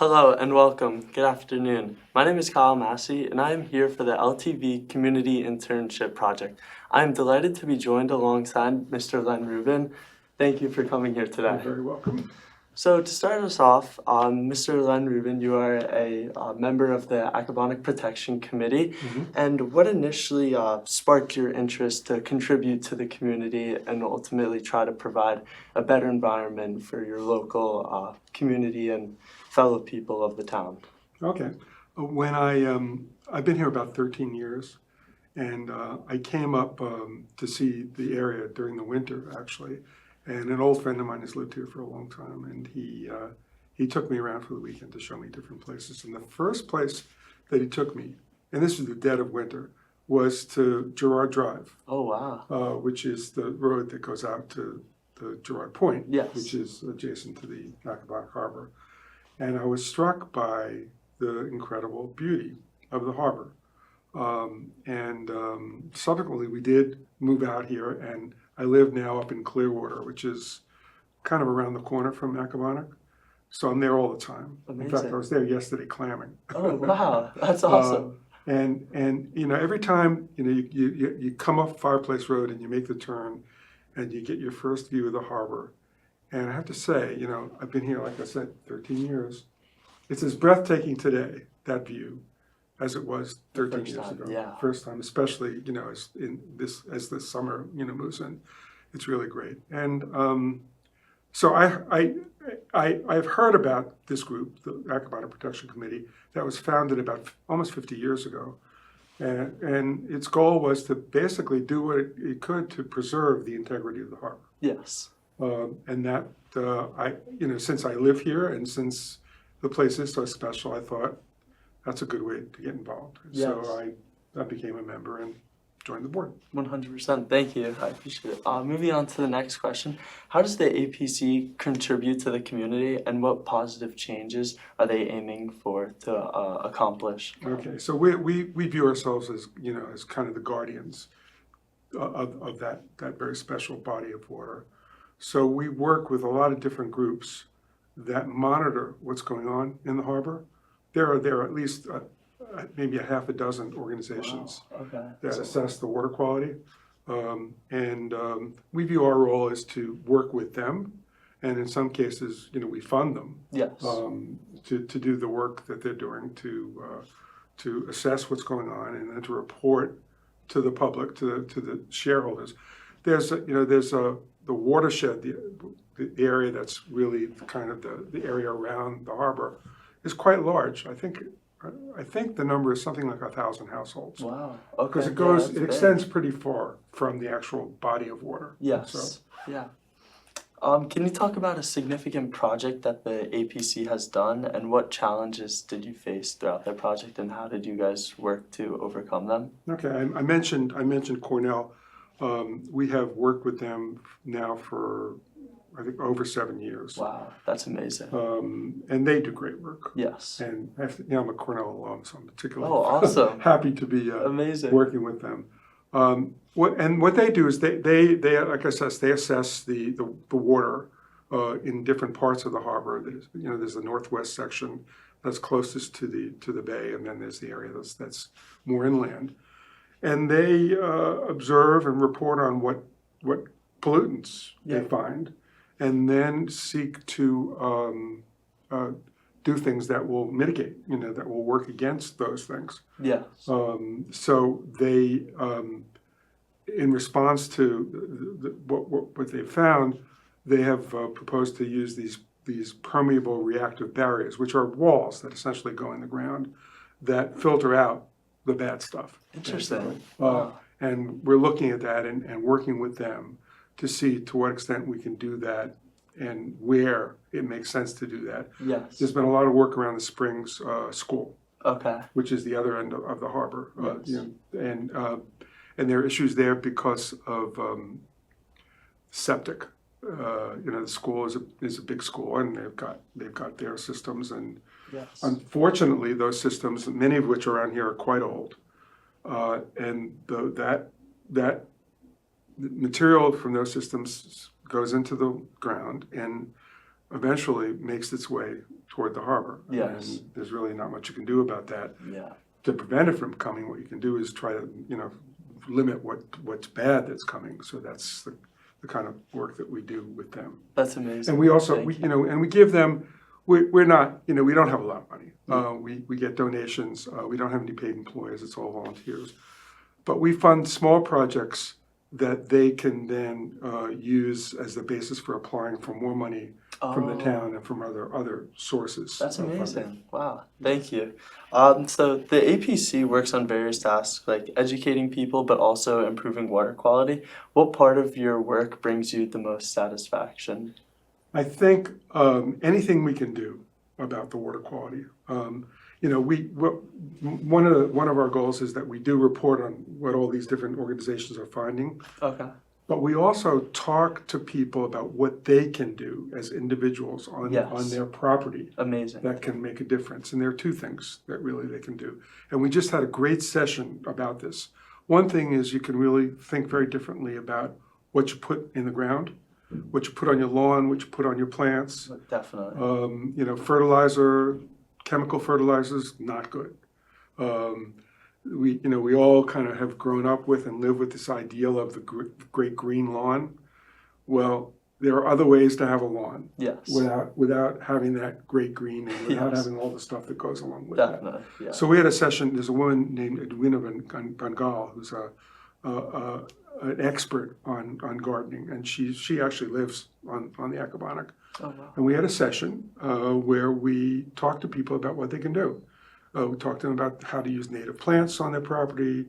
Hello and welcome. Good afternoon. My name is Kyle Massi and I am here for the LTV Community Internship Project. I am delighted to be joined alongside Mr. Len Rubin. Thank you for coming here today. You're very welcome. So to start us off, Mr. Len Rubin, you are a member of the Accabonac Protection Committee. And what initially sparked your interest to contribute to the community and ultimately try to provide a better environment for your local community and fellow people of the town? Okay. When I've been here about 13 years, and I came up to see the area during the winter, actually. And an old friend of mine has lived here for a long time, and he took me around for the weekend to show me different places. And the first place that he took me, and this is the dead of winter, was to Girard Drive. Oh, wow. Which is the road that goes out to the Girard Point, Yes. which is adjacent to the Accabonac Harbor. And I was struck by the incredible beauty of the harbor. Subsequently, we did move out here, and I live now up in Clearwater, which is kind of around the corner from Accabonac. So I'm there all the time. Amazing. In fact, I was there yesterday clamming. Oh, wow. That's awesome. And you know, every time you come up Fireplace Road and you make the turn and you get your first view of the harbor. And I have to say, you know, I've been here, like I said, 13 years. It's as breathtaking today, that view, as it was 13 years ago. Yeah. First time, especially, you know, as the summer, you know, moves in. It's really great. And so I've heard about this group, the Accabonac Protection Committee, that was founded about almost 50 years ago. And its goal was to basically do what it could to preserve the integrity of the harbor. Yes. And that, you know, since I live here and since the place is so special, I thought that's a good way to get involved. Yes. So I became a member and joined the board. 100%. Thank you. I appreciate it. Moving on to the next question. How does the APC contribute to the community and what positive changes are they aiming for to accomplish? Okay, so we view ourselves as, you know, as kind of the guardians of that very special body of water. So we work with a lot of different groups that monitor what's going on in the harbor. There are at least maybe a half a dozen organizations that assess the water quality. We view our role as to work with them. And in some cases, you know, we fund them. Yes. To do the work that they're doing to assess what's going on and then to report to the public, to the shareholders. There's the watershed, the area that's really kind of the area around the harbor is quite large. I think the number is something like 1,000 households. Wow. Okay. Because it extends pretty far from the actual body of water. Yes. So, yeah. Can you talk about a significant project that the APC has done and what challenges did you face throughout their project and how did you guys work to overcome them? Okay, I mentioned Cornell. We have worked with them now for, I think, over 7 years. Wow, that's amazing. And they do great work. Yes. And I'm a Cornell alum, so I'm particularly awesome. happy to be amazing. Working with them. What they do is they like I said, they assess the water in different parts of the harbor. There's the northwest section that's closest to the bay, and then there's the area that's more inland. And they observe and report on what pollutants they find, and then seek to do things that will mitigate, you know, that will work against those things. Yes. So they, in response to what they found, they have proposed to use these permeable reactive barriers, which are walls that essentially go in the ground that filter out the bad stuff. Interesting. And we're looking at that and working with them to see to what extent we can do that and where it makes sense to do that. Yes. There's been a lot of work around the Springs School, okay, which is the other end of the harbor. Yes. You know, and there are issues there because of septic. You know, the school is a big school, and they've got their systems, and yes. Unfortunately, those systems, many of which around here, are quite old, and that material from those systems goes into the ground and eventually makes its way toward the harbor. Yes. And there's really not much you can do about that. Yeah. To prevent it from coming, what you can do is try to, limit what's bad that's coming. So that's the kind of work that we do with them. That's amazing. And we also, Thank you. and we give them, we're not, we don't have a lot of money. We get donations. We don't have any paid employees. It's all volunteers. But we fund small projects that they can then use as the basis for applying for more money from the town and from other sources. That's of funding. amazing. Wow. Thank you. So the APC works on various tasks like educating people, but also improving water quality. What part of your work brings you the most satisfaction? I think anything we can do about the water quality. One of our goals is that we do report on what all these different organizations are finding. Okay. But we also talk to people about what they can do as individuals on their property. Amazing. That can make a difference. And there are two things that really they can do. And we just had a great session about this. One thing is you can really think very differently about what you put in the ground, what you put on your lawn, what you put on your plants. Definitely. Fertilizer, chemical fertilizers, not good. We all kind of have grown up with and live with this ideal of the great green lawn. Well, there are other ways to have a lawn. Yes. Without having that great green and without Yes. having all the stuff that goes along with Definitely. that. Yeah. So we had a session. There's a woman named Edwina Bengal who's an expert on gardening, and she actually lives on the Accabonac. Oh, wow. And we had a session where we talked to people about what they can do. We talked to them about how to use native plants on their property,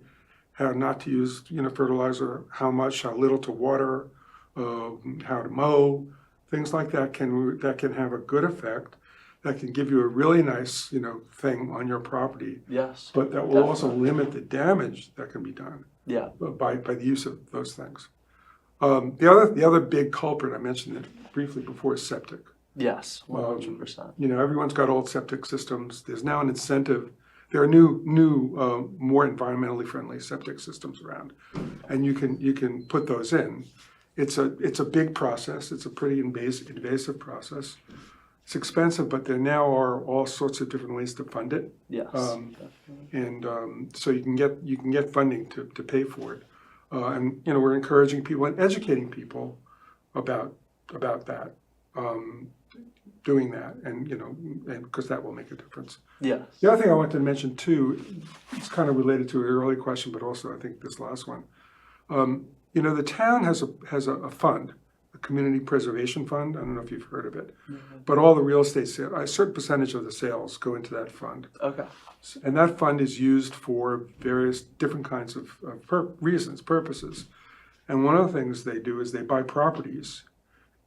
how not to use fertilizer, how much, how little to water, how to mow, things like that can have a good effect. That can give you a really nice thing on your property. Yes. But that will also limit the damage that can be done. Yeah. By the use of those things. The other big culprit, I mentioned it briefly before, is septic. Yes, 100%. Everyone's got old septic systems. There's now an incentive. There are new, more environmentally friendly septic systems around, and you can put those in. It's a big process. It's a pretty invasive process. It's expensive, but there now are all sorts of different ways to fund it. Yes. So you can get funding to pay for it. And we're encouraging people and educating people about that, doing that, and because that will make a difference. Yes. The other thing I wanted to mention too, it's kind of related to your earlier question, but also I think this last one. The town has a fund, a community preservation fund. I don't know if you've heard of it, but all the real estate sales, a certain percentage of the sales go into that fund. Okay. And that fund is used for various different kinds of purposes. And one of the things they do is they buy properties,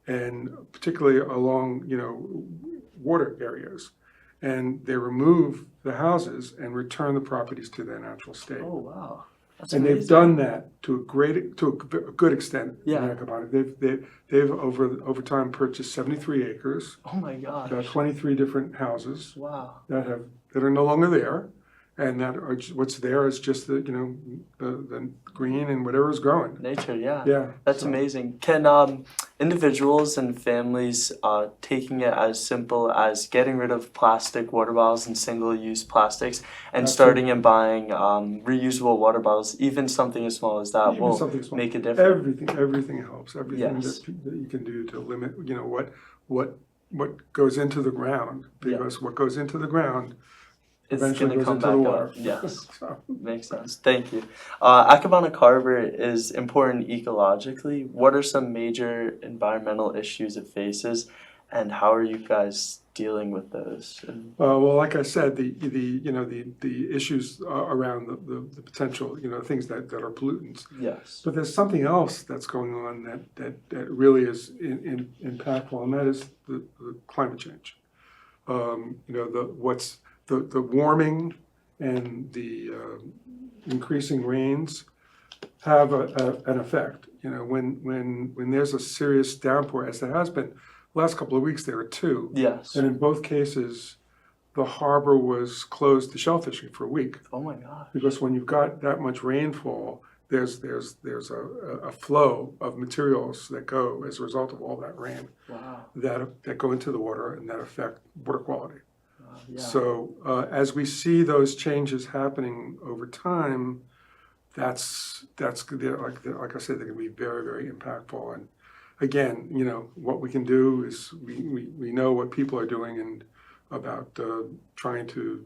and particularly along, water areas, and they remove the houses and return the properties to their natural state. Oh, wow. That's And amazing. they've done that to a good extent. Yeah. In Accabonac. They've over time purchased 73 acres, Oh my gosh. about 23 different houses Wow. that are no longer there, and what's there is just the green and whatever is growing. Nature, yeah. Yeah, That's so- amazing. Can individuals and families taking it as simple as getting rid of plastic water bottles and single-use plastics and Absolutely. starting and buying reusable water bottles, even something as small as that, Even will something small. make a difference? Everything helps. Everything Yes. that you can do to limit, what goes into the ground, because what goes into the ground It's eventually going to goes come into the back water. up. Yes. So, Makes sense. Thank you. Accabonac Harbor is important ecologically. What are some major environmental issues it faces, and how are you guys dealing with those? well, like I said, the issues around the potential, things that are pollutants. Yes. But there's something else that's going on that really is impactful, and that is the climate change. The warming and the increasing rains have an effect. When there's a serious downpour, as there has been, the last couple of weeks there were two, Yes. and in both cases, the harbor was closed to shellfishing for a week. Oh my gosh. Because when you've got that much rainfall, there's a flow of materials that go as a result of all that rain Wow. that go into the water and that affect water quality. Yeah. So as we see those changes happening over time, that's like I said, they're going to be very, very impactful. And again, what we can do is we know what people are doing and about trying to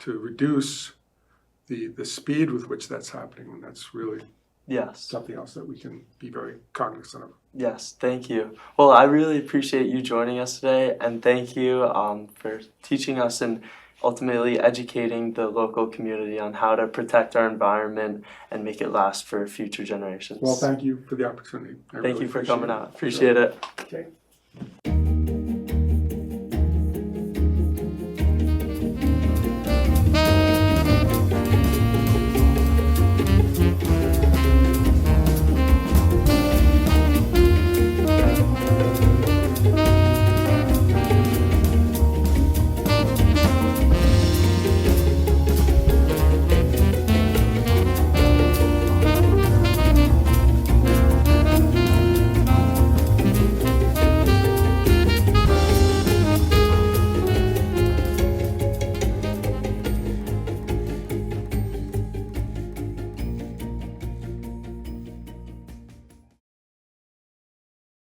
reduce the speed with which that's happening, and that's really Yes. something else that we can be very cognizant of. Yes, thank you. Well, I really appreciate you joining us today, and thank you for teaching us and ultimately educating the local community on how to protect our environment and make it last for future generations. Well, thank you for the opportunity. Thank you for coming out. Appreciate it. Okay.